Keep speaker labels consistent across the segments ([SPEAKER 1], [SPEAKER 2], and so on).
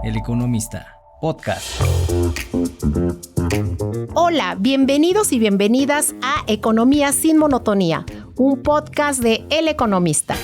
[SPEAKER 1] El Economista, podcast.
[SPEAKER 2] Hola, bienvenidos y bienvenidas a Economía sin Monotonía, un podcast de El Economista.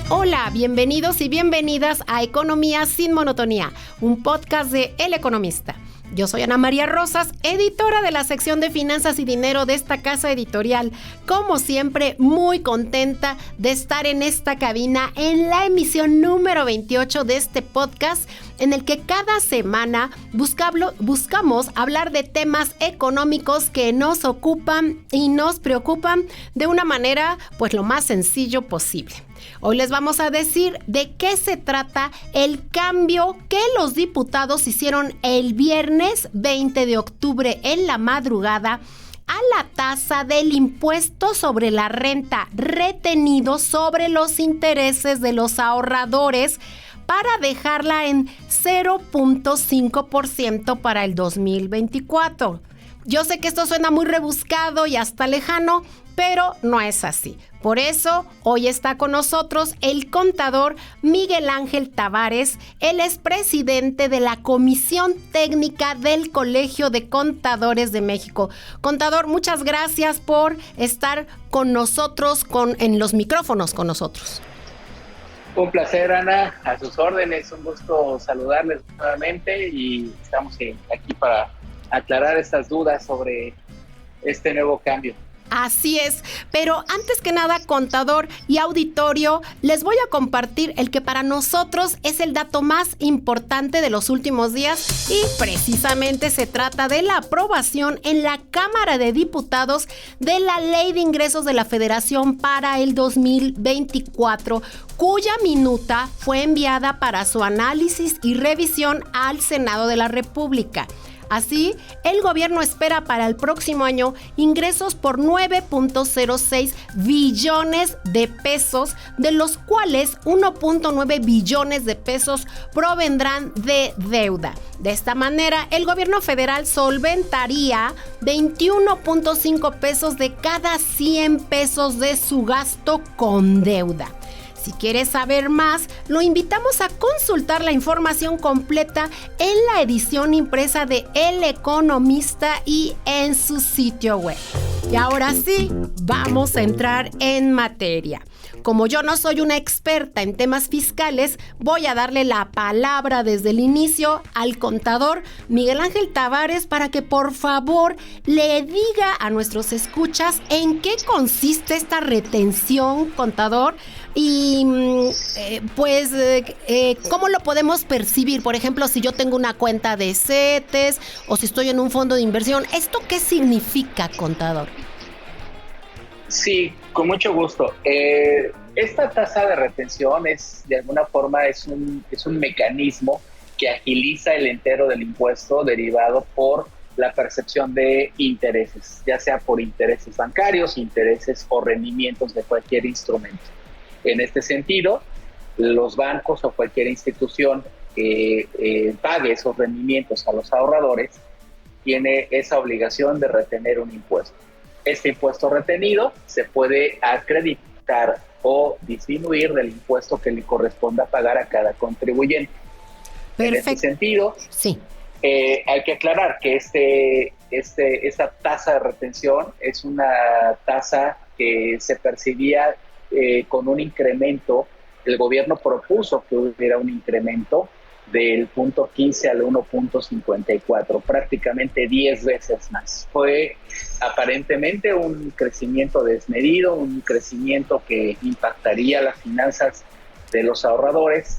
[SPEAKER 2] Hola, bienvenidos y bienvenidas a Economía sin Monotonía, un podcast de El Economista. Yo soy Ana María Rosas, editora de la sección de Finanzas y Dinero de esta casa editorial. Como siempre, muy contenta de estar en esta cabina en la emisión número 28 de este podcast, en el que cada semana buscamos hablar de temas económicos que nos ocupan y nos preocupan de una manera, pues, lo más sencillo posible. Hoy les vamos a decir de qué se trata el cambio que los diputados hicieron el viernes 20 de octubre en la madrugada a la tasa del impuesto sobre la renta retenido sobre los intereses de los ahorradores para dejarla en 0.5% para el 2024. Yo sé que esto suena muy rebuscado y hasta lejano, pero no es así. Por eso, hoy está con nosotros el contador Miguel Ángel Tavares. Él es presidente de la Comisión Técnica del Colegio de Contadores de México. Contador, muchas gracias por estar con nosotros, en los micrófonos con nosotros.
[SPEAKER 3] Un placer, Ana, a sus órdenes. Un gusto saludarles nuevamente y estamos aquí para aclarar estas dudas sobre este nuevo cambio.
[SPEAKER 2] Así es, pero antes que nada, contador y auditorio, les voy a compartir el que para nosotros es el dato más importante de los últimos días y precisamente se trata de la aprobación en la Cámara de Diputados de la Ley de Ingresos de la Federación para el 2024, cuya minuta fue enviada para su análisis y revisión al Senado de la República. Así, el gobierno espera para el próximo año ingresos por 9.06 billones de pesos, de los cuales 1.9 billones de pesos provendrán de deuda. De esta manera, el gobierno federal solventaría 21.5 pesos de cada 100 pesos de su gasto con deuda. Si quieres saber más, lo invitamos a consultar la información completa en la edición impresa de El Economista y en su sitio web. Y ahora sí, vamos a entrar en materia. Como yo no soy una experta en temas fiscales, voy a darle la palabra desde el inicio al contador Miguel Ángel Tavares para que por favor le diga a nuestros escuchas en qué consiste esta retención, contador, y cómo lo podemos percibir. Por ejemplo, si yo tengo una cuenta de CETES o si estoy en un fondo de inversión, ¿esto qué significa, contador?
[SPEAKER 3] Sí, con mucho gusto. Esta tasa de retención es, de alguna forma, es un mecanismo que agiliza el entero del impuesto derivado por la percepción de intereses, ya sea por intereses bancarios, intereses o rendimientos de cualquier instrumento. En este sentido, los bancos o cualquier institución que pague esos rendimientos a los ahorradores tiene esa obligación de retener un impuesto. Este impuesto retenido se puede acreditar o disminuir del impuesto que le corresponda pagar a cada contribuyente.
[SPEAKER 2] Perfecto.
[SPEAKER 3] En este sentido,
[SPEAKER 2] sí.
[SPEAKER 3] Hay que aclarar que esta tasa de retención es una tasa que se percibía con un incremento. El gobierno propuso que hubiera un incremento del 0.15 al 1.54, prácticamente 10 veces más. Fue aparentemente un crecimiento desmedido, un crecimiento que impactaría las finanzas de los ahorradores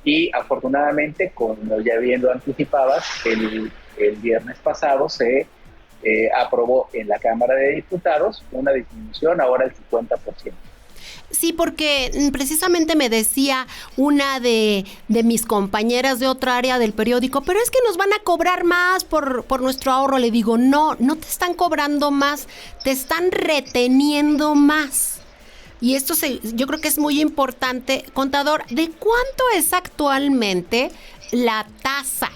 [SPEAKER 3] y afortunadamente, como ya bien lo anticipabas, el viernes pasado se aprobó en la Cámara de Diputados una disminución ahora del 50%.
[SPEAKER 2] Sí, porque precisamente me decía una de mis compañeras de otra área del periódico, pero es que nos van a cobrar más por nuestro ahorro. Le digo, no te están cobrando más, te están reteniendo más. Y esto yo creo que es muy importante. Contador, ¿de cuánto es actualmente la tasa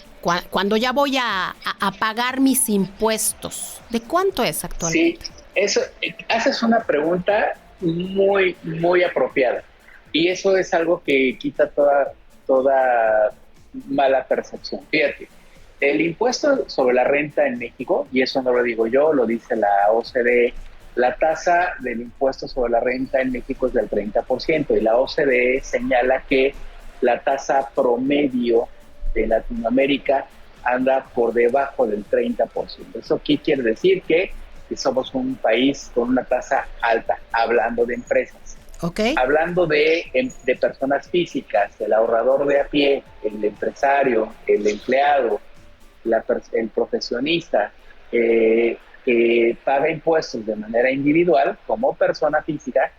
[SPEAKER 2] cuando ya voy a pagar mis impuestos? ¿De cuánto es actualmente?
[SPEAKER 3] Sí, eso, haces una pregunta muy, muy apropiada. Y eso es algo que quita toda toda mala percepción. Fíjate, el impuesto sobre la renta en México, y eso no lo digo yo, lo dice la OCDE, la tasa del impuesto sobre la renta en México es del 30%, y la OCDE señala que la tasa promedio de Latinoamérica anda por debajo del 30%. ¿Eso qué quiere decir? Que somos un país con una tasa alta, hablando de empresas.
[SPEAKER 2] Okay.
[SPEAKER 3] Hablando de personas físicas, el ahorrador de a pie, el empresario, el empleado, el profesionista, que paga impuestos de manera individual como persona física,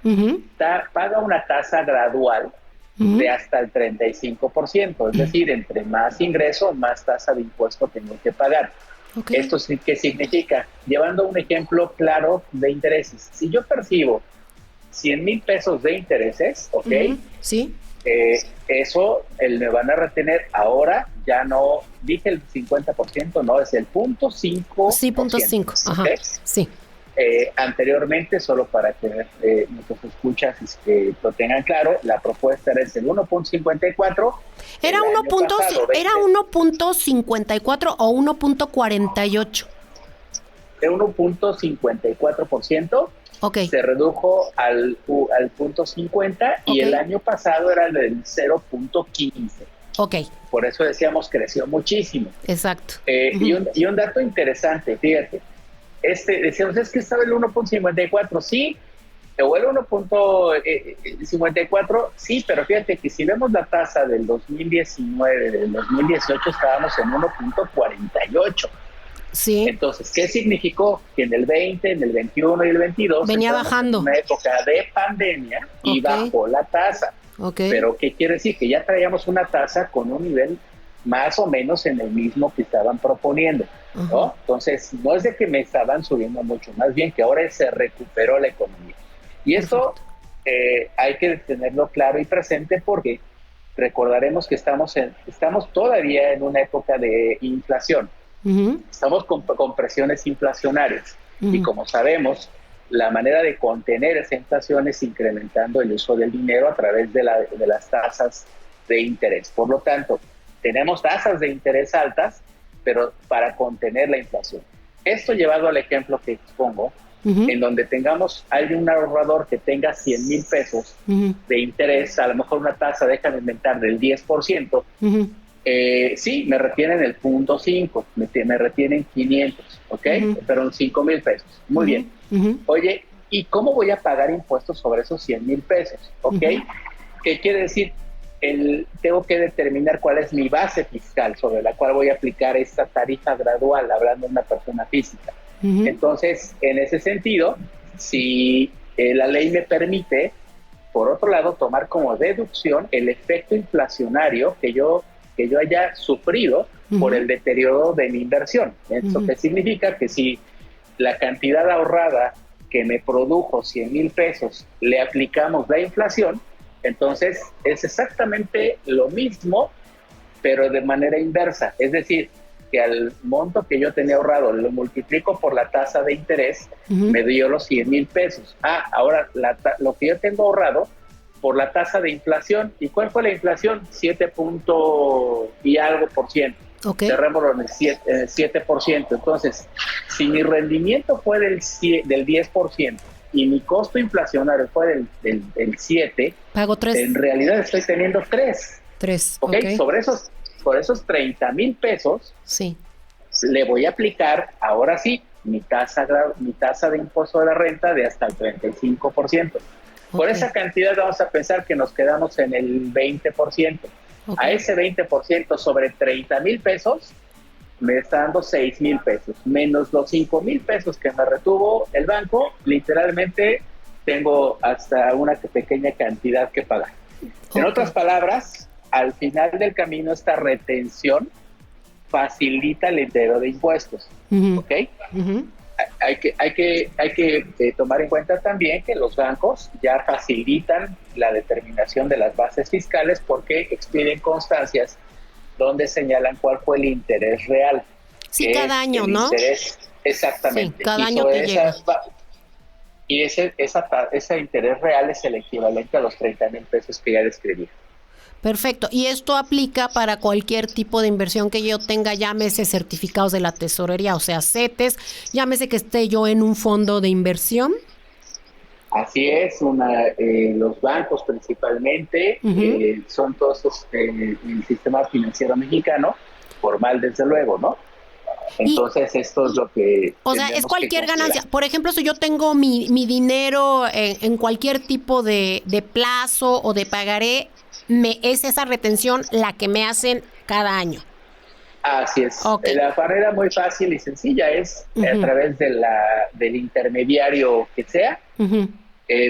[SPEAKER 3] paga una tasa gradual de hasta el 35%, es decir, entre más ingreso, más tasa de impuesto tengo que pagar.
[SPEAKER 2] Okay.
[SPEAKER 3] ¿Esto sí qué significa? Llevando un ejemplo claro de intereses. Si yo percibo 100,000 pesos de intereses, ¿ok?
[SPEAKER 2] Sí.
[SPEAKER 3] Eso me van a retener ahora, ya no, dije el 50%, no, es el 0.5%.
[SPEAKER 2] Sí, 0.5, ajá,
[SPEAKER 3] ¿okay?
[SPEAKER 2] Sí.
[SPEAKER 3] Anteriormente, solo para que nuestros escuchas lo tengan claro, la propuesta era el 1.54.
[SPEAKER 2] ¿Era 1.54 o 1.48?
[SPEAKER 3] De 1.54%.
[SPEAKER 2] Okay.
[SPEAKER 3] Se redujo al 0.50 y el año pasado era del 0.15.
[SPEAKER 2] Okay.
[SPEAKER 3] Por eso decíamos creció muchísimo.
[SPEAKER 2] Exacto.
[SPEAKER 3] Y un dato interesante, fíjate, decíamos, es que estaba el 1.54, sí, o el 1.54, sí, pero fíjate que si vemos la tasa del 2019, del 2018, estábamos en 1.48.
[SPEAKER 2] Sí.
[SPEAKER 3] Entonces, ¿qué significó? Que en el 20, en el 21 y el 22
[SPEAKER 2] venía bajando.
[SPEAKER 3] En una época de pandemia y bajó la tasa.
[SPEAKER 2] Okay.
[SPEAKER 3] Pero ¿qué quiere decir? Que ya traíamos una tasa con un nivel más o menos en el mismo que estaban proponiendo, ¿no? Entonces, no es de que me estaban subiendo mucho, más bien que ahora se recuperó la economía. Y esto hay que tenerlo claro y presente porque recordaremos que estamos todavía en una época de inflación. Estamos con presiones inflacionarias y como sabemos, la manera de contener esa inflación es incrementando el uso del dinero a través de las tasas de interés. Por lo tanto, tenemos tasas de interés altas, pero para contener la inflación. Esto llevado al ejemplo que expongo, en donde tengamos un ahorrador que tenga 100,000 pesos de interés, a lo mejor una tasa, déjame inventar, del 10%, sí, me retienen el 0.5, me retienen 500, ¿ok? Pero 5,000 pesos. Muy bien. Oye, ¿y cómo voy a pagar impuestos sobre esos 100,000 pesos? ¿Ok? ¿Qué quiere decir? Tengo que determinar cuál es mi base fiscal sobre la cual voy a aplicar esta tarifa gradual, hablando de una persona física. Entonces, en ese sentido, si la ley me permite, por otro lado, tomar como deducción el efecto inflacionario que yo haya sufrido por el deterioro de mi inversión. ¿Eso qué significa? Que si la cantidad ahorrada que me produjo 100,000 pesos le aplicamos la inflación, entonces es exactamente lo mismo, pero de manera inversa. Es decir, que al monto que yo tenía ahorrado lo multiplico por la tasa de interés, me dio los 100,000 pesos. Ahora lo que yo tengo ahorrado por la tasa de inflación. ¿Y cuál fue la inflación? 7 y algo por ciento. Cerrémoslo en el 7%. Entonces, si mi rendimiento fue del 10% y mi costo inflacionario fue del 7%,
[SPEAKER 2] pago 3.
[SPEAKER 3] En realidad estoy teniendo 3.
[SPEAKER 2] 3,
[SPEAKER 3] ¿Okay? Por esos 30,000 pesos,
[SPEAKER 2] sí,
[SPEAKER 3] le voy a aplicar, ahora sí, mi tasa de impuesto de la renta de hasta el 35%. Por esa cantidad vamos a pensar que nos quedamos en el 20%. A ese 20% sobre 30,000 pesos me está dando 6,000 pesos, menos los 5,000 pesos que me retuvo el banco. Literalmente tengo hasta una pequeña cantidad que pagar. En otras palabras, al final del camino esta retención facilita el entero de impuestos. ¿Ok? Hay que tomar en cuenta también que los bancos ya facilitan la determinación de las bases fiscales porque expiden constancias donde señalan cuál fue el interés real.
[SPEAKER 2] Sí, cada año, ¿no?
[SPEAKER 3] Exactamente.
[SPEAKER 2] Sí, cada año que llega.
[SPEAKER 3] Y ese interés real es el equivalente a los 30,000 pesos que ya describí.
[SPEAKER 2] Perfecto. Y esto aplica para cualquier tipo de inversión que yo tenga, llámese certificados de la tesorería, o sea, CETES, llámese que esté yo en un fondo de inversión.
[SPEAKER 3] Así es, los bancos principalmente son todos el sistema financiero mexicano, formal desde luego, ¿no? Entonces esto es lo que...
[SPEAKER 2] O sea, es cualquier ganancia. Por ejemplo, si yo tengo mi dinero en cualquier tipo de plazo o de pagaré, es esa retención la que me hacen cada año.
[SPEAKER 3] Así es.
[SPEAKER 2] Okay.
[SPEAKER 3] La manera muy fácil y sencilla es a través del intermediario que sea,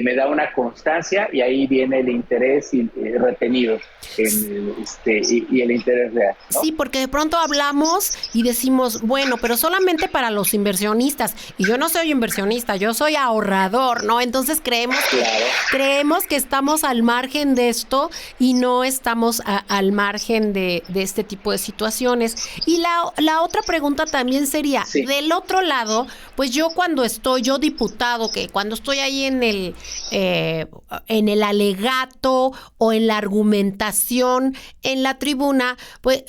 [SPEAKER 3] me da una constancia y ahí viene el interés retenido y el interés real, ¿no?
[SPEAKER 2] Sí, porque de pronto hablamos y decimos, bueno, pero solamente para los inversionistas. Y yo no soy inversionista, yo soy ahorrador, ¿no? Entonces creemos que estamos al margen de esto y no estamos al margen de este tipo de situaciones. Y la otra pregunta también sería, del otro lado, pues yo diputado, que cuando estoy ahí en el alegato o en la argumentación en la tribuna, pues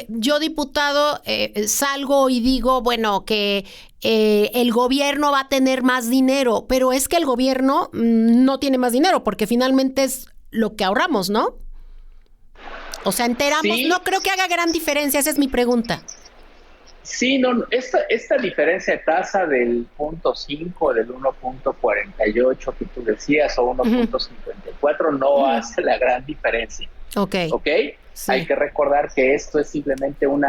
[SPEAKER 2] yo diputado salgo y digo, bueno, que el gobierno va a tener más dinero, pero es que el gobierno no tiene más dinero porque finalmente es lo que ahorramos, ¿no? O sea, enteramos, no creo que haga gran diferencia, esa es mi pregunta.
[SPEAKER 3] Sí, no, esta diferencia de tasa del 0.5, del 1.48 que tú decías, o 1.54, no hace la gran diferencia. ¿Ok? Sí. Hay que recordar que esto es simplemente un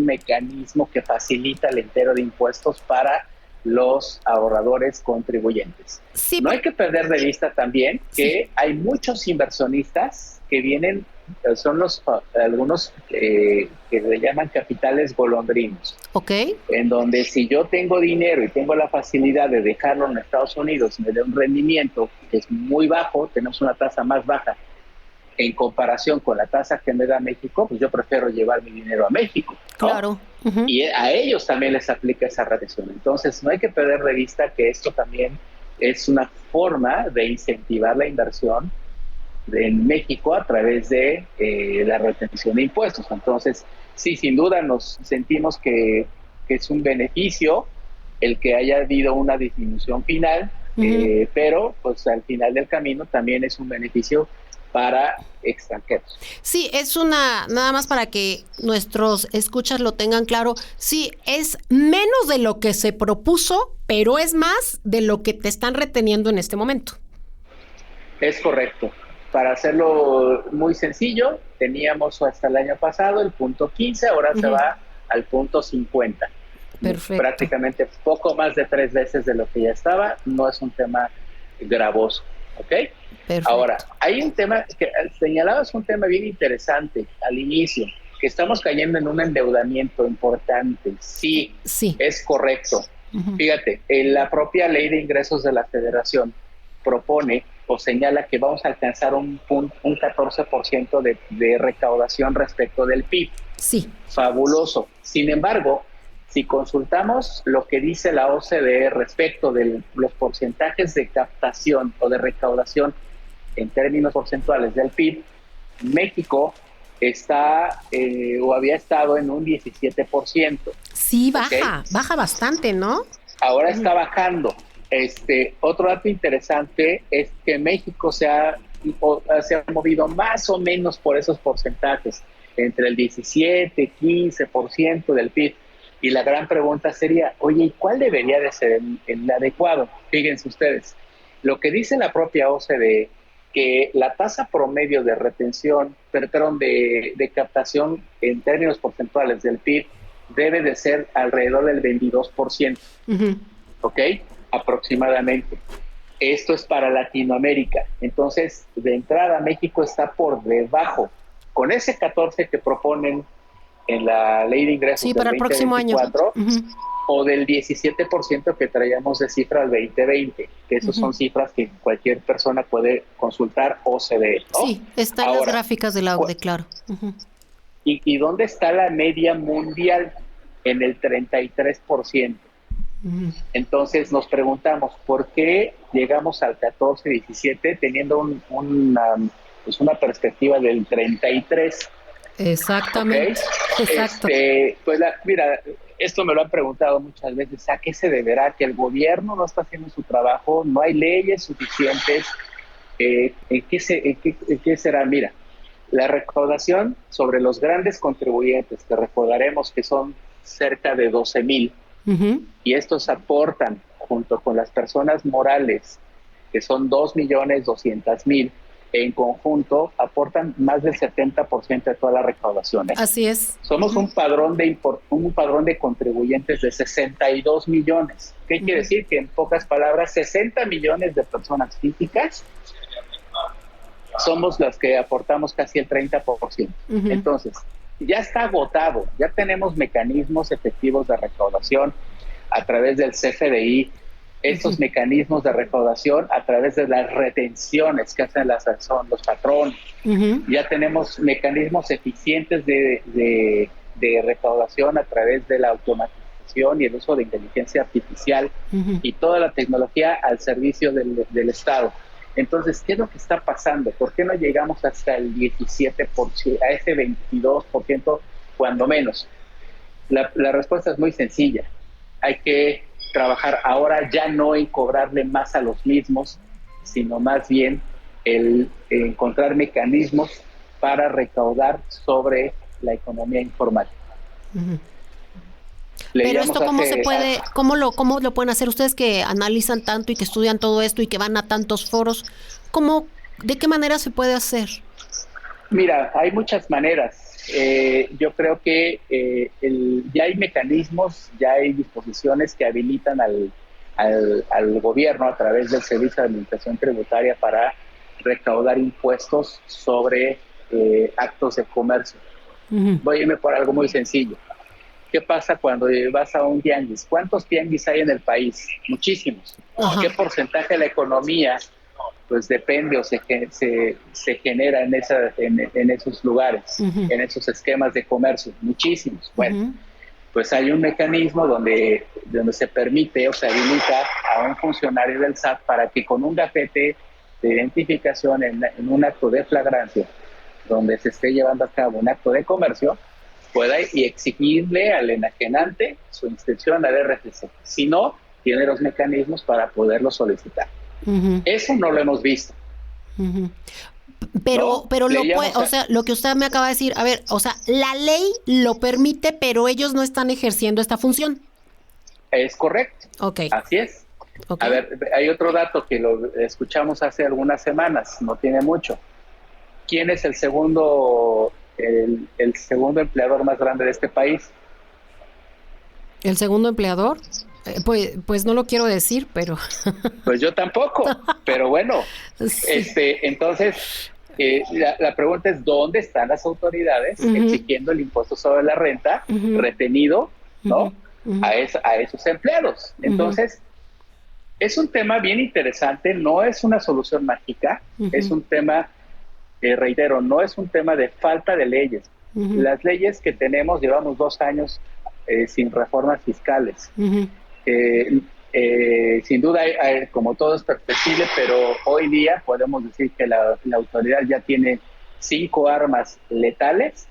[SPEAKER 3] mecanismo que facilita el entero de impuestos para los ahorradores contribuyentes. Sí, no hay que perder de vista también que hay muchos inversionistas que vienen, son algunos que le llaman capitales golondrinos. En donde si yo tengo dinero y tengo la facilidad de dejarlo en Estados Unidos y me da un rendimiento que es muy bajo, tenemos una tasa más baja en comparación con la tasa que me da México, pues yo prefiero llevar mi dinero a México, ¿no? Claro. Y a ellos también les aplica esa retención. Entonces no hay que perder de vista que esto también es una forma de incentivar la inversión en México a través de la retención de impuestos. Entonces, sí, sin duda nos sentimos que es un beneficio el que haya habido una disminución final, pero pues al final del camino también es un beneficio para extranjeros.
[SPEAKER 2] Sí, nada más para que nuestros escuchas lo tengan claro, sí, es menos de lo que se propuso, pero es más de lo que te están reteniendo en este momento. Es correcto.
[SPEAKER 3] Para hacerlo muy sencillo, teníamos hasta el año pasado el 0.15, ahora se va al 0.50. Perfecto. Prácticamente poco más de 3 veces de lo que ya estaba, no es un tema gravoso, ¿ok? Perfecto. Ahora, hay un tema que señalabas, un tema bien interesante al inicio, que estamos cayendo en un endeudamiento importante. Sí. Es correcto. Fíjate, la propia Ley de Ingresos de la Federación propone o señala que vamos a alcanzar un 14% de recaudación respecto del PIB. Sí. Fabuloso. Sin embargo, si consultamos lo que dice la OCDE respecto de los porcentajes de captación o de recaudación en términos porcentuales del PIB, México está o había estado en un 17%. Sí, baja bastante, ¿no? Ahora está bajando. Otro dato interesante es que México se ha movido más o menos por esos porcentajes, entre el 17, 15% del PIB. Y la gran pregunta sería, oye, ¿y cuál debería de ser el adecuado? Fíjense ustedes, lo que dice la propia OCDE, que la tasa promedio de retención, de captación en términos porcentuales del PIB debe de ser alrededor del 22%, ¿ok? Aproximadamente. Esto es para Latinoamérica. Entonces, de entrada, México está por debajo. Con ese 14 que proponen en la Ley de Ingresos para del 2024, el próximo año. O del 17% que traíamos de cifra al 2020, que esas son cifras que cualquier persona puede consultar OCDE, ¿no? Sí, están las gráficas de la OCDE, claro. ¿Y dónde está la media mundial? En el 33%. Entonces nos preguntamos, ¿por qué llegamos al 14, 17 teniendo pues una perspectiva del 33.
[SPEAKER 2] Exactamente.
[SPEAKER 3] ¿Okay?
[SPEAKER 2] Exacto.
[SPEAKER 3] Pues mira, esto me lo han preguntado muchas veces, ¿a qué se deberá? Que el gobierno no está haciendo su trabajo, no hay leyes suficientes. ¿En qué será? Mira, la recaudación sobre los grandes contribuyentes, que recordaremos que son cerca de 12,000, y estos aportan junto con las personas morales, que son 2,200,000, en conjunto aportan más del 70% de todas las recaudaciones.
[SPEAKER 2] Así es.
[SPEAKER 3] Somos un padrón de contribuyentes de 62 millones. ¿Qué quiere decir? Que en pocas palabras, 60 millones de personas físicas somos las que aportamos casi el 30%. Entonces, ya está agotado, ya tenemos mecanismos efectivos de recaudación a través del CFDI, estos mecanismos de recaudación a través de las retenciones que hacen los patrones. Ya tenemos mecanismos eficientes de recaudación a través de la automatización y el uso de inteligencia artificial y toda la tecnología al servicio del Estado. Entonces, ¿qué es lo que está pasando? ¿Por qué no llegamos hasta el 17%, a ese 22%, cuando menos? La respuesta es muy sencilla. Hay que trabajar ahora ya no en cobrarle más a los mismos, sino más bien el encontrar mecanismos para recaudar sobre la economía informal.
[SPEAKER 2] Pero esto, ¿cómo se puede, cómo lo pueden hacer ustedes que analizan tanto y que estudian todo esto y que van a tantos foros? ¿De qué manera se puede hacer?
[SPEAKER 3] Mira, hay muchas maneras. Yo creo que ya hay mecanismos, ya hay disposiciones que habilitan al gobierno a través del Servicio de Administración Tributaria para recaudar impuestos sobre actos de comercio. Voy a irme por algo muy sencillo. ¿Qué pasa cuando vas a un tianguis? ¿Cuántos tianguis hay en el país? Muchísimos. Ajá. ¿Qué porcentaje de la economía pues depende o se genera en esos lugares, en esos esquemas de comercio? Muchísimos. Bueno, pues hay un mecanismo donde se permite o se habilita a un funcionario del SAT para que con un gafete de identificación en un acto de flagrancia, donde se esté llevando a cabo un acto de comercio, pueda y exigirle al enajenante su inscripción al RFC. Si no, tiene los mecanismos para poderlo solicitar. Eso no lo hemos visto.
[SPEAKER 2] Pero o sea, lo que usted me acaba de decir, a ver, o sea, la ley lo permite, pero ellos no están ejerciendo esta función.
[SPEAKER 3] Es correcto.
[SPEAKER 2] Okay.
[SPEAKER 3] Así es. Okay. A ver, hay otro dato que lo escuchamos hace algunas semanas, no tiene mucho. ¿Quién es el segundo empleador más grande de este país?
[SPEAKER 2] ¿El segundo empleador? Pues no lo quiero decir, pero...
[SPEAKER 3] Pues yo tampoco, pero bueno. Sí. Entonces, la pregunta es, ¿dónde están las autoridades exigiendo el impuesto sobre la renta retenido, ¿no? A esos empleados? Entonces, es un tema bien interesante, no es una solución mágica, es un tema... reitero, no es un tema de falta de leyes. Las leyes que tenemos, llevamos 2 años sin reformas fiscales. Sin duda, como todo es perfectible, pero hoy día podemos decir que la autoridad ya tiene 5 armas letales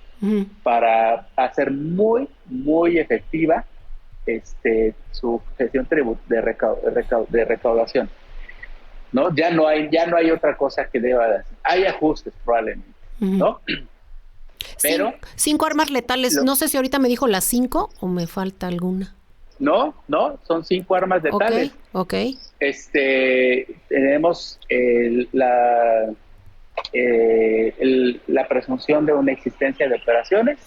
[SPEAKER 3] para hacer muy, muy efectiva su gestión de recaudación. ¿No? Ya no hay otra cosa que deba hacer. Hay ajustes probablemente, ¿no? Pero 5 armas letales, no sé si ahorita me dijo las 5 o me falta alguna. No, son 5 armas letales.
[SPEAKER 2] Okay.
[SPEAKER 3] Tenemos la presunción de una existencia de operaciones.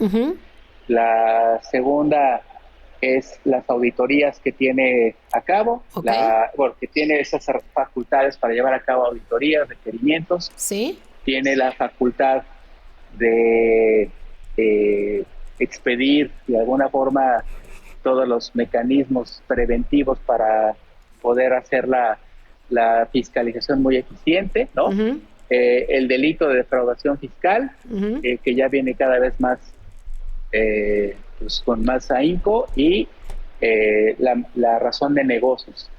[SPEAKER 3] La segunda es las auditorías que tiene a cabo, que tiene esas facultades para llevar a cabo auditorías, requerimientos.
[SPEAKER 2] Sí.
[SPEAKER 3] Tiene la facultad de expedir de alguna forma todos los mecanismos preventivos para poder hacer la fiscalización muy eficiente, ¿no? El delito de defraudación fiscal, que ya viene cada vez más pues con más ahínco, y la razón de negocios.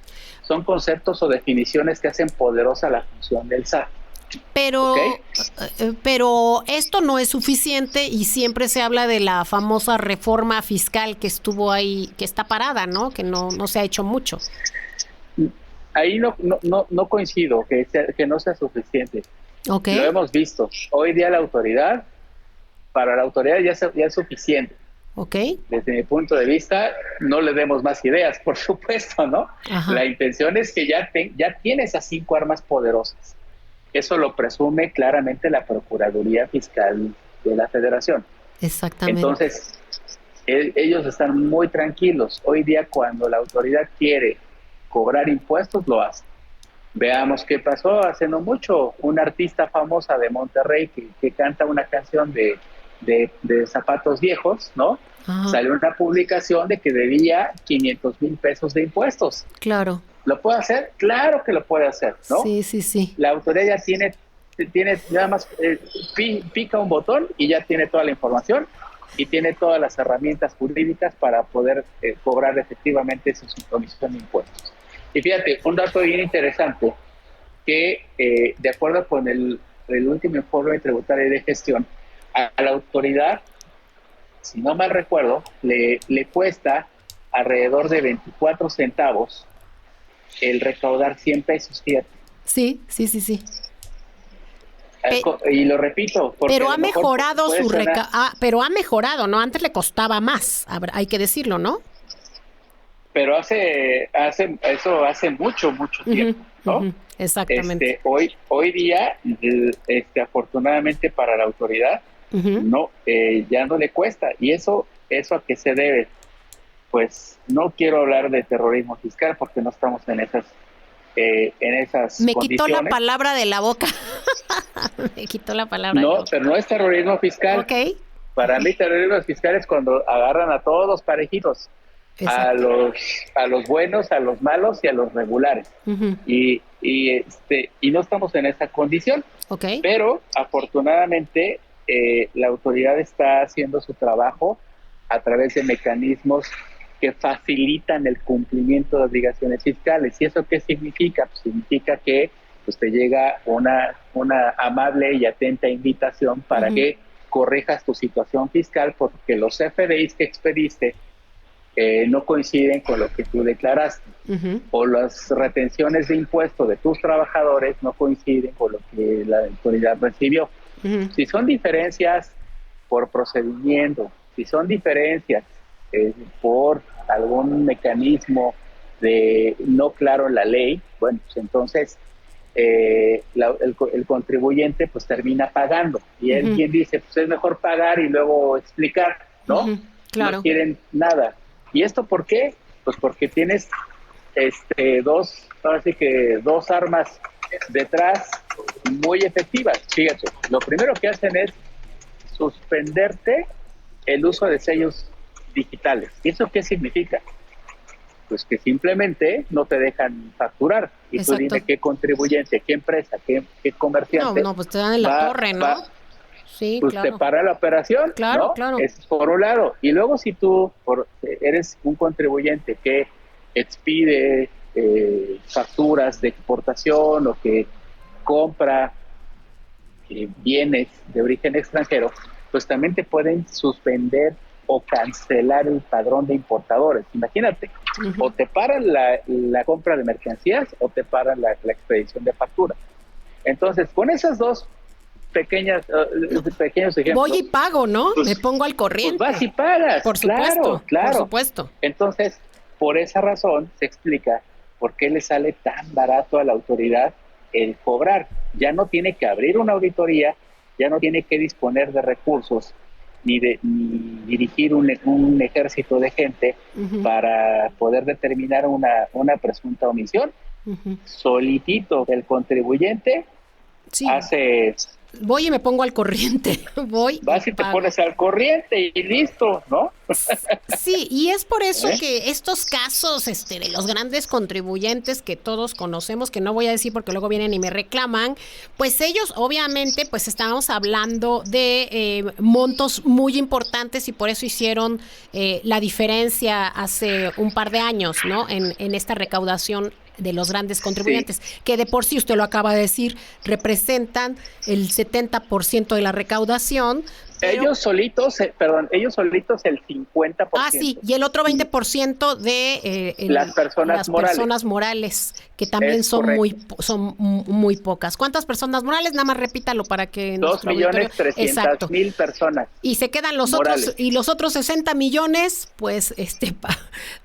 [SPEAKER 3] Son conceptos o definiciones que hacen poderosa la función del SAT.
[SPEAKER 2] Pero,
[SPEAKER 3] ¿Ok?
[SPEAKER 2] pero esto no es suficiente y siempre se habla de la famosa reforma fiscal que estuvo ahí, que está parada, ¿no? Que no se ha hecho mucho.
[SPEAKER 3] Ahí no coincido que no sea suficiente.
[SPEAKER 2] ¿Ok?
[SPEAKER 3] Lo hemos visto. Hoy día para la autoridad ya es suficiente.
[SPEAKER 2] ¿Ok?
[SPEAKER 3] Desde mi punto de vista, no le demos más ideas, por supuesto, ¿no?
[SPEAKER 2] Ajá.
[SPEAKER 3] La intención es que ya tiene esas 5 armas poderosas. Eso lo presume claramente la Procuraduría Fiscal de la Federación.
[SPEAKER 2] Exactamente.
[SPEAKER 3] Entonces, ellos están muy tranquilos. Hoy día, cuando la autoridad quiere cobrar impuestos, lo hace. Veamos qué pasó hace no mucho. Una artista famosa de Monterrey que canta una canción de zapatos viejos, ¿no?
[SPEAKER 2] Ajá.
[SPEAKER 3] Salió una publicación de que debía 500,000 pesos de impuestos.
[SPEAKER 2] Claro.
[SPEAKER 3] ¿Lo puede hacer? Claro que lo puede hacer, ¿no?
[SPEAKER 2] Sí.
[SPEAKER 3] La autoridad ya tiene nada más, pica un botón y ya tiene toda la información y tiene todas las herramientas jurídicas para poder cobrar efectivamente su comisión de impuestos. Y fíjate, un dato bien interesante, que de acuerdo con el último informe tributario de gestión, a la autoridad, si no mal recuerdo, le cuesta alrededor de 24 centavos el recaudar 100 pesos, fíjate.
[SPEAKER 2] Sí.
[SPEAKER 3] Y lo repito, porque
[SPEAKER 2] Pero
[SPEAKER 3] a
[SPEAKER 2] ha
[SPEAKER 3] lo mejor
[SPEAKER 2] mejorado
[SPEAKER 3] puede
[SPEAKER 2] pero ha mejorado, ¿no? Antes le costaba más, hay que decirlo, ¿no?
[SPEAKER 3] pero eso hace mucho tiempo, ¿no?
[SPEAKER 2] Exactamente.
[SPEAKER 3] Hoy día, afortunadamente para la autoridad, no, ya no le cuesta. ¿Y eso a qué se debe? Pues no quiero hablar de terrorismo fiscal porque no estamos en esas
[SPEAKER 2] Me
[SPEAKER 3] condiciones.
[SPEAKER 2] quitó la palabra de la boca. Me quitó la palabra de la boca.
[SPEAKER 3] Pero no es terrorismo fiscal.
[SPEAKER 2] Ok.
[SPEAKER 3] Para mí terrorismo fiscal es cuando agarran a todos parejitos.
[SPEAKER 2] Exacto.
[SPEAKER 3] A los buenos, a los malos y a los regulares. Y no estamos en esa condición.
[SPEAKER 2] Okay.
[SPEAKER 3] Pero afortunadamente la autoridad está haciendo su trabajo a través de mecanismos que facilitan el cumplimiento de obligaciones fiscales. ¿Y eso qué significa? Pues significa que te llega una amable y atenta invitación para que corrijas tu situación fiscal, porque los CFDIs que expediste no coinciden con lo que tú declaraste, o las retenciones de impuestos de tus trabajadores no coinciden con lo que la autoridad recibió. Si son diferencias por procedimiento, si son diferencias por algún mecanismo no claro en la ley, bueno, pues entonces el contribuyente pues termina pagando, y él quien dice, pues es mejor pagar y luego explicar, ¿no?
[SPEAKER 2] Claro.
[SPEAKER 3] No quieren nada. ¿Y esto por qué? Pues porque tienes dos armas detrás muy efectivas. Fíjate, lo primero que hacen es suspenderte el uso de sellos digitales. ¿Y eso qué significa? Pues que simplemente no te dejan facturar. Y
[SPEAKER 2] Exacto.
[SPEAKER 3] tú dime qué contribuyente, qué empresa, qué comerciante.
[SPEAKER 2] No, pues te dan en la torre, ¿no? Sí,
[SPEAKER 3] pues
[SPEAKER 2] claro.
[SPEAKER 3] te para la operación,
[SPEAKER 2] claro,
[SPEAKER 3] ¿no?
[SPEAKER 2] Claro.
[SPEAKER 3] Es por un lado. Y luego si tú eres un contribuyente que expide facturas de exportación o que compra bienes de origen extranjero, pues también te pueden suspender o cancelar el padrón de importadores. Imagínate, o te paran la compra de mercancías o te paran la expedición de facturas. Entonces, con esas dos pequeños ejemplos.
[SPEAKER 2] Voy y pago, ¿no?
[SPEAKER 3] Pues,
[SPEAKER 2] me pongo al corriente.
[SPEAKER 3] Pues vas y pagas.
[SPEAKER 2] Por supuesto,
[SPEAKER 3] claro.
[SPEAKER 2] Por supuesto.
[SPEAKER 3] Entonces, por esa razón se explica por qué le sale tan barato a la autoridad el cobrar. Ya no tiene que abrir una auditoría, ya no tiene que disponer de recursos ni dirigir un ejército de gente para poder determinar una presunta omisión. Solitito el contribuyente hace...
[SPEAKER 2] Voy y me pongo al corriente.
[SPEAKER 3] Vas y te pones al corriente y listo, ¿no?
[SPEAKER 2] Sí, y es por eso que estos casos de los grandes contribuyentes que todos conocemos, que no voy a decir porque luego vienen y me reclaman, pues ellos obviamente pues estábamos hablando de montos muy importantes y por eso hicieron la diferencia hace un par de años, ¿no? En esta recaudación de los grandes contribuyentes, que de por sí, usted lo acaba de decir, representan el 70% de la recaudación.
[SPEAKER 3] Ellos solitos el 50%.
[SPEAKER 2] Ah, sí, y el otro 20% de
[SPEAKER 3] las personas
[SPEAKER 2] morales, que también son muy pocas. ¿Cuántas personas morales? Nada más repítalo para que
[SPEAKER 3] 2.300.000 personas.
[SPEAKER 2] Y se quedan los
[SPEAKER 3] morales.
[SPEAKER 2] otros, y los otros 60 millones, pues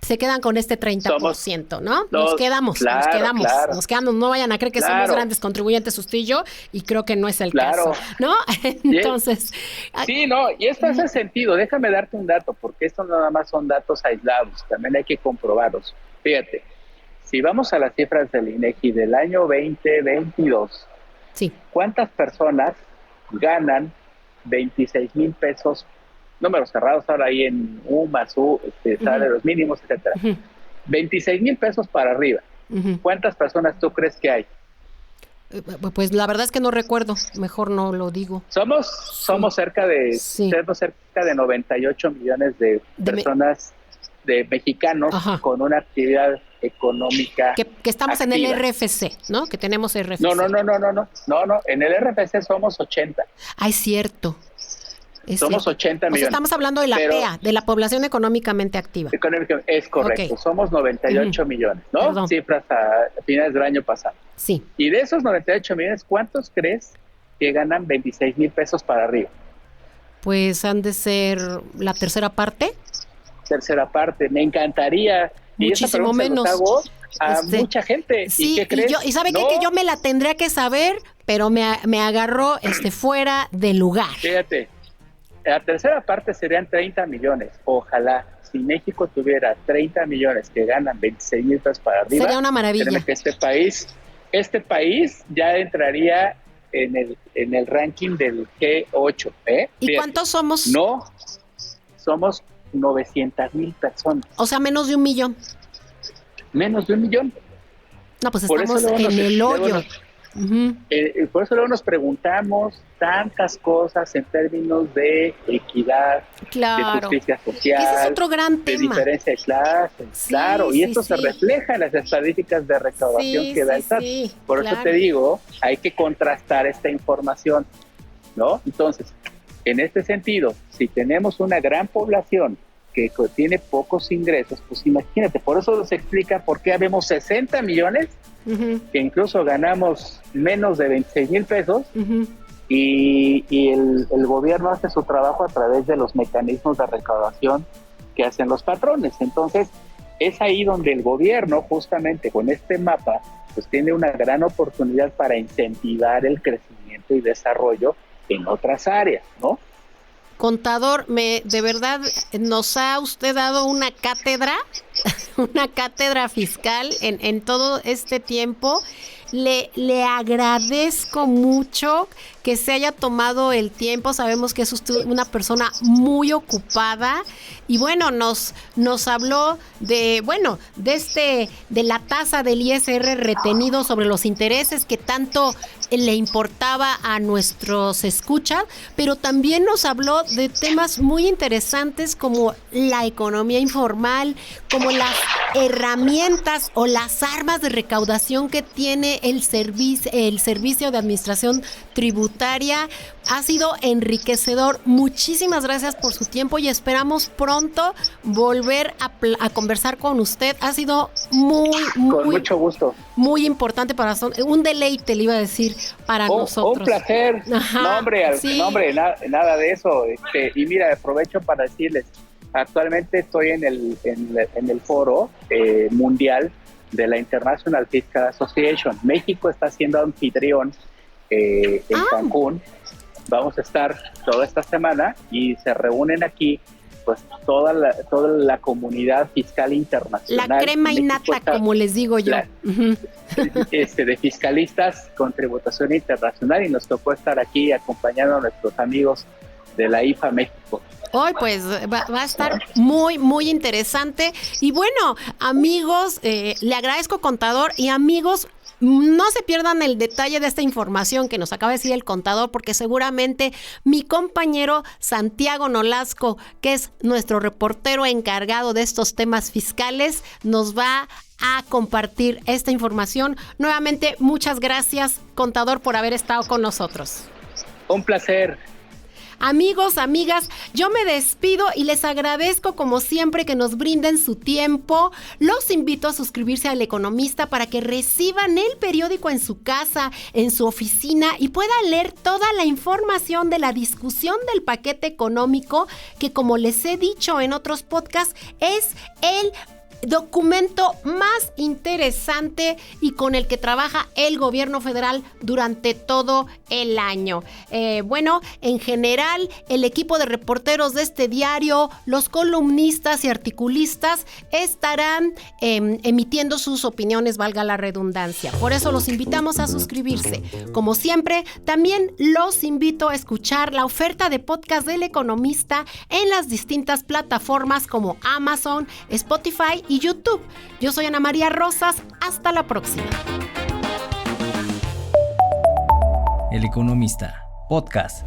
[SPEAKER 2] se quedan con este 30%, ¿no? Nos quedamos, no vayan a creer que somos grandes contribuyentes usted y yo, y creo que no es el caso, ¿no? Entonces,
[SPEAKER 3] sí, no, y esto hace sentido. Déjame darte un dato, porque esto no nada más son datos aislados, también hay que comprobarlos. Fíjate, si vamos a las cifras del INEGI del año 2022,
[SPEAKER 2] sí.
[SPEAKER 3] ¿Cuántas personas ganan 26,000 pesos? Números cerrados ahora ahí en U más U, salarios mínimos, etcétera. 26,000 pesos para arriba. ¿Cuántas personas tú crees que hay?
[SPEAKER 2] Pues la verdad es que no recuerdo, mejor no lo digo.
[SPEAKER 3] Somos cerca de 98 millones de personas, de mexicanos, con una actividad económica
[SPEAKER 2] que estamos
[SPEAKER 3] activa.
[SPEAKER 2] En el RFC, ¿no? Que tenemos RFC.
[SPEAKER 3] No, en el RFC somos 80.
[SPEAKER 2] Ah, es cierto.
[SPEAKER 3] Somos 80 millones.
[SPEAKER 2] O sea, estamos hablando de la PEA, de la población económicamente activa.
[SPEAKER 3] Es correcto, okay. Somos 98 millones, ¿no? Perdón. Cifras a finales del año pasado.
[SPEAKER 2] Sí.
[SPEAKER 3] Y de esos 98 millones, ¿cuántos crees que ganan 26,000 pesos para arriba?
[SPEAKER 2] Pues han de ser la tercera parte.
[SPEAKER 3] Me encantaría.
[SPEAKER 2] Muchísimo menos.
[SPEAKER 3] Hago a mucha gente.
[SPEAKER 2] Sí,
[SPEAKER 3] ¿y qué crees?
[SPEAKER 2] ¿Y sabe qué? Que yo me la tendría que saber, pero me agarró fuera de lugar.
[SPEAKER 3] Fíjate. La tercera parte serían 30 millones. Ojalá, si México tuviera 30 millones que ganan 26,000 pesos para arriba,
[SPEAKER 2] sería una maravilla.
[SPEAKER 3] Que este país ya entraría en el ranking del G8.
[SPEAKER 2] ¿Y fíjate, cuántos somos?
[SPEAKER 3] No, somos 900,000 personas.
[SPEAKER 2] O sea, menos de 1 millón.
[SPEAKER 3] Menos de 1 millón.
[SPEAKER 2] No, pues estamos en el hoyo.
[SPEAKER 3] Por eso luego nos preguntamos tantas cosas en términos de equidad, de justicia social,
[SPEAKER 2] ese es otro gran
[SPEAKER 3] de
[SPEAKER 2] tema.
[SPEAKER 3] Diferencia de clases, y esto se refleja en las estadísticas de recaudación que da el SAT. Por eso te digo, hay que contrastar esta información, ¿no? Entonces, en este sentido, si tenemos una gran población que tiene pocos ingresos, pues imagínate, por eso se explica por qué habemos 60 millones que incluso ganamos menos de 26,000 pesos y el gobierno hace su trabajo a través de los mecanismos de recaudación que hacen los patrones. Entonces, es ahí donde el gobierno, justamente con este mapa, pues tiene una gran oportunidad para incentivar el crecimiento y desarrollo en otras áreas, ¿no?
[SPEAKER 2] Contador, de verdad nos ha usted dado una cátedra fiscal en todo este tiempo. Le agradezco mucho que se haya tomado el tiempo. Sabemos que es usted una persona muy ocupada y bueno, nos habló de la tasa del ISR retenido sobre los intereses que tanto le importaba a nuestros escuchas, pero también nos habló de temas muy interesantes como la economía informal, como las herramientas o las armas de recaudación que tiene el Servicio de Administración Tributaria. Ha sido enriquecedor. Muchísimas gracias por su tiempo y esperamos pronto volver a conversar con usted. Ha sido
[SPEAKER 3] con mucho gusto.
[SPEAKER 2] Muy importante para nosotros. Un deleite, le iba a decir, para nosotros.
[SPEAKER 3] Un placer.
[SPEAKER 2] Ajá,
[SPEAKER 3] no, hombre,
[SPEAKER 2] sí.
[SPEAKER 3] Nada de eso. Y mira, aprovecho para decirles, actualmente estoy en el foro mundial de la International Fiscal Association. México está siendo anfitrión en Cancún. Vamos a estar toda esta semana y se reúnen aquí pues toda la comunidad fiscal internacional.
[SPEAKER 2] La crema innata, como les digo yo.
[SPEAKER 3] De fiscalistas con tributación internacional, y nos tocó estar aquí acompañando a nuestros amigos de la IFA México.
[SPEAKER 2] Hoy pues va a estar muy, muy interesante. Y bueno, amigos, le agradezco, contador, y amigos, no se pierdan el detalle de esta información que nos acaba de decir el contador, porque seguramente mi compañero Santiago Nolasco, que es nuestro reportero encargado de estos temas fiscales, nos va a compartir esta información. Nuevamente, muchas gracias, contador, por haber estado con nosotros.
[SPEAKER 3] Un placer.
[SPEAKER 2] Amigos, amigas, yo me despido y les agradezco como siempre que nos brinden su tiempo. Los invito a suscribirse al Economista para que reciban el periódico en su casa, en su oficina y puedan leer toda la información de la discusión del paquete económico que, como les he dicho en otros podcasts, es el documento más interesante y con el que trabaja el gobierno federal durante todo el año. Bueno, en general, el equipo de reporteros de este diario, los columnistas y articulistas estarán emitiendo sus opiniones, valga la redundancia. Por eso los invitamos a suscribirse. Como siempre, también los invito a escuchar la oferta de podcast del Economista en las distintas plataformas como Amazon, Spotify y YouTube. Yo soy Ana María Rosas. Hasta la próxima.
[SPEAKER 1] El Economista, podcast.